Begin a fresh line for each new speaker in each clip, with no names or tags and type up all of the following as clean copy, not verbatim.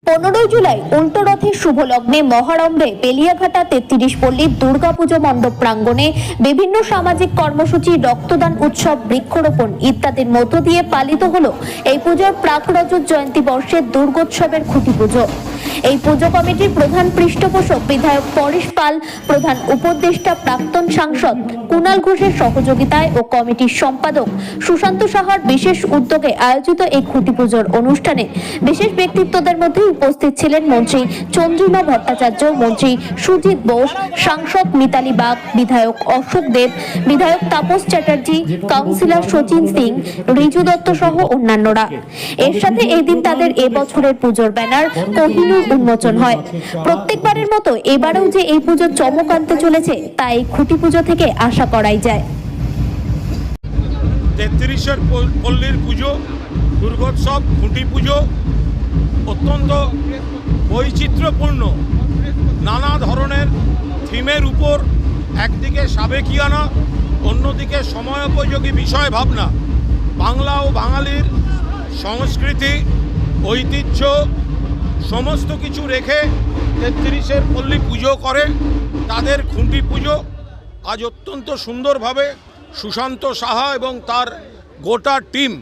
15 জুলাই উল্টো রথের শুভ লগ্নে মহারম্ভে বেলিয়াঘাটা 33 পল্লীর দুর্গাপুজো মণ্ডপ প্রাঙ্গণে বিভিন্ন সামাজিক কর্মসূচি, রক্তদান উৎসব, বৃক্ষরোপণ ইত্যাদির মধ্য দিয়ে পালিত হলো এই পুজোর প্রাক রজত জয়ন্তী বর্ষের দুর্গোৎসবের খুঁটি পুজো। এই পুজো কমিটির প্রধান পৃষ্ঠপোষক বিধায়ক পরেশ পাল, প্রধান উপদেষ্টা প্রাক্তন সাংসদ কুণাল ঘোষের সহযোগিতায় ও কমিটির সম্পাদক সুশান্ত সাহার বিশেষ উদ্যোগে আয়োজিত এই খুঁটি পুজোর অনুষ্ঠানে বিশেষ ব্যক্তিত্বদের মধ্যে উপস্থিত ছিলেন মন্ত্রী চন্দ্রিমা ভট্টাচার্য, মন্ত্রী সুজিত বোস, সাংসদ মিতালি বাগ, বিধায়ক অশোক দেব, বিধায়ক তাপস চ্যাটার্জি, কাউন্সিলর সচিন সিং, রিজু দত্ত সহ অন্যান্যরা। এর সাথে এই দিন তাদের এবছরের পুজোর ব্যানার কোহিনূর উন্মোচন হয়। প্রত্যেকবারের মতো এবারেও যে এই পুজো চমক আনতে চলেছে তা এই খুঁটি পুজো থেকে আশা করাই যায়।
33 পল্লীর পুজো, দুর্গোৎসব, খুঁটি পুজো অত্যন্ত বৈচিত্র্যপূর্ণ, নানা ধরনের থিমের উপর একদিকে সাবেকিয়ানা, অন্যদিকে সময়োপযোগী বিষয় ভাবনা, বাংলা ও বাঙালির সংস্কৃতি, ঐতিহ্য সমস্ত কিছু রেখে 33 পল্লী পুজো করে তাদের খুঁটি পুজো আজ অত্যন্ত সুন্দরভাবে সুশান্ত সাহা এবং তার গোটা টিম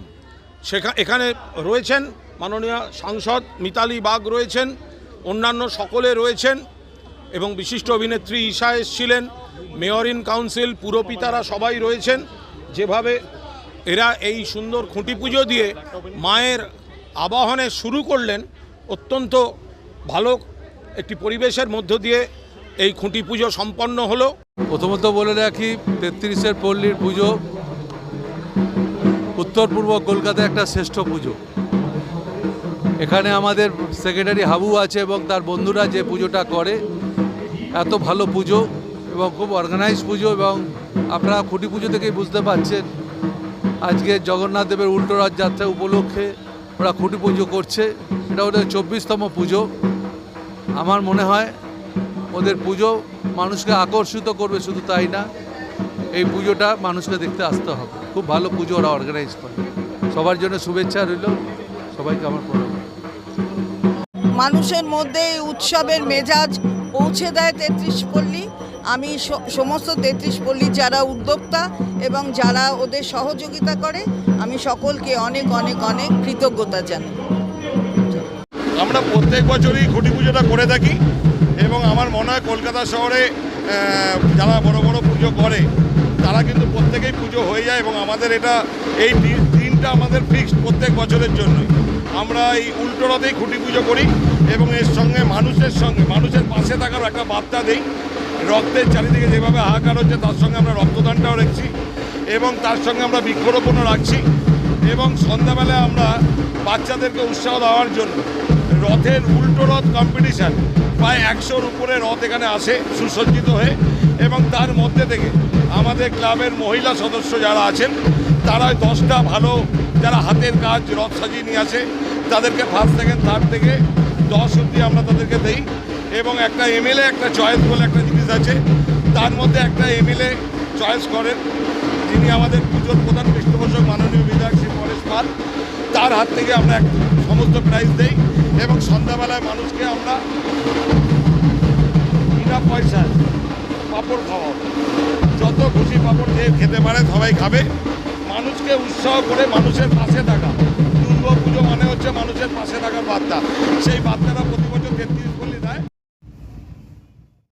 এখানে রয়েছেন। মাননীয় সাংসদ মিতালি বাগ রয়েছেন, অন্যান্য সকলে রয়েছেন এবং বিশিষ্ট অভিনেত্রী ঈশা এসেছিলেন, মেয়র ইন কাউন্সিল, পুরপিতারা সবাই রয়েছেন। যেভাবে এরা এই সুন্দর খুঁটি পুজো দিয়ে মায়ের আবাহনে শুরু করলেন, অত্যন্ত ভালো একটি পরিবেশের মধ্য দিয়ে এই খুঁটি পুজো সম্পন্ন হলো।
প্রথমত বলে রাখি, 33 পল্লীর পুজো উত্তর পূর্ব কলকাতায় একটা শ্রেষ্ঠ পুজো। এখানে আমাদের সেক্রেটারি হাবু আছে এবং তার বন্ধুরা যে পুজোটা করে, এত ভালো পুজো এবং খুব অর্গানাইজ পুজো। এবং আপনারা খুঁটি পুজো থেকেই বুঝতে পারছেন আজকে জগন্নাথ দেবের উল্টো রথযাত্রা উপলক্ষে ওরা খুঁটি পুজো করছে। এটা ওদের 24তম পুজো। আমার মনে হয় ওদের পুজো মানুষকে আকর্ষিত করবে, শুধু তাই না, এই পুজোটা মানুষকে দেখতে আসতে হবে। খুব ভালো পুজো ওরা অর্গানাইজ করে। সবার জন্য শুভেচ্ছা রইল, সবাইকে আমার প্রণাম।
মানুষের মধ্যে উৎসবের মেজাজ পৌঁছে দেয় 33 পল্লী। আমি সমস্ত 33 পল্লী যারা উদ্যোক্তা এবং যারা ওদের সহযোগিতা করে, আমি সকলকে অনেক অনেক অনেক কৃতজ্ঞতা জানাই।
আমরা প্রত্যেক বছরই খুঁটি পুজোটা করে থাকি এবং আমার মনে হয় কলকাতা শহরে যারা বড় বড় পুজো করে তারা কিন্তু প্রত্যেকেই পুজো হয়ে যায় এবং আমাদের এটা এই দিনটা আমাদের ফিক্সড প্রত্যেক বছরের জন্যই। আমরা এই উল্টো রথেই খুঁটি পুজো করি এবং এর সঙ্গে মানুষের পাশে থাকার একটা বার্তা দেই। রক্তের চারিদিকে যেভাবে হাহাকার হচ্ছে তার সঙ্গে আমরা রক্তদানটাও রাখছি এবং তার সঙ্গে আমরা বৃক্ষরোপণও রাখছি। এবং সন্ধ্যাবেলায় আমরা বাচ্চাদেরকে উৎসাহ দেওয়ার জন্য রথের উল্টো রথ কম্পিটিশান, প্রায় 100-র উপরে রথ এখানে আসে সুসজ্জিত হয়ে এবং তার মধ্যে থেকে আমাদের ক্লাবের মহিলা সদস্য যারা আছেন তারা 10টা ভালো যারা হাতের কাজ রথ সাজিয়ে নিয়ে আসে তাদেরকে ফার্স্ট, সেকেন্ড, থার্ড থেকে 10 অবধি আমরা তাদেরকে দেই। এবং একটা এমএলএ একটা চয়েস বলে একটা জিনিস আছে, তার মধ্যে একটা এমএলএ চয়েস করেন যিনি আমাদের পুজোর প্রধান পৃষ্ঠপোষক মাননীয় বিধায়ক শ্রী পরেশ পাল, তার হাত থেকে আমরা সমস্ত প্রাইজ দেই এবং সন্ধ্যাবেলায় মানুষকে আমরা বিনা পয়সায় পাঁপড় খাওয়াবো। যত খুশি পাঁপড় যে খেতে পারে সবাই খাবে। মানুষকে উৎসাহ করে মানুষের পাশে থাকা, দুর্গা পুজো মানে হচ্ছে মানুষের পাশে থাকার বার্তা। সেই বার্তাটা প্রতি বছর 33